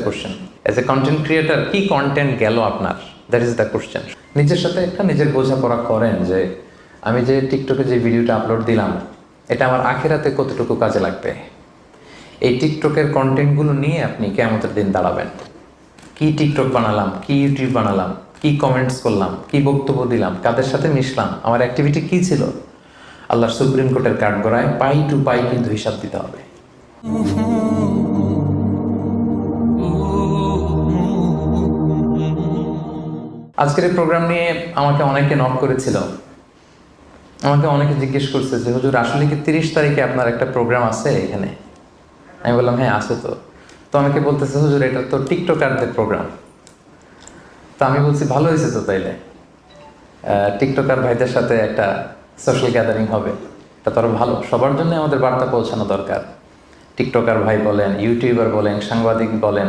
Question. As a content creator কি content গেল আপনার, দ্যাট ইজ দ্য কোশ্চেন। নিজের সাথে একটা নিজের বোঝাপড়া করেন যে আমি যে টিকটকে যে ভিডিওটা আপলোড দিলাম এটা আমার আখেরাতে কতটুকু কাজে লাগবে। এই টিকটকের কন্টেন্টগুলো নিয়ে আপনি কিয়ামতের দিন দাঁড়াবেন। কি টিকটক বানালাম, কি ইউটিউব বানালাম, কি কমেন্টস করলাম, কি বক্তব্য দিলাম, কাদের সাথে মিশলাম, আমার অ্যাক্টিভিটি কি ছিল, আল্লাহর সুপ্রিম কোর্টের কাঠগড়ায় পাই টু পাই কিন্তু হিসাব দিতে হবে। আজকের এই প্রোগ্রাম নিয়ে আমাকে অনেকে নক করেছিল, আমাকে অনেকে জিজ্ঞেস করছে যে হুজুর আসলে কি 30 তারিখে আপনার একটা প্রোগ্রাম আছে এখানে? আমি বললাম হ্যাঁ আছে তো। তো অনেকে বলতেছে হুজুর এটা তো টিকটকারদের প্রোগ্রাম। তো আমি বলছি ভালো হয়েছে তো, তাইলে টিকটকার ভাইদের সাথে একটা সোশ্যাল গ্যাদারিং হবে, এটা তো আরো ভালো। সবার জন্য আমাদের বার্তা পৌঁছানো দরকার। টিকটকার ভাই বলেন, ইউটিউবার বলেন, সাংবাদিক বলেন,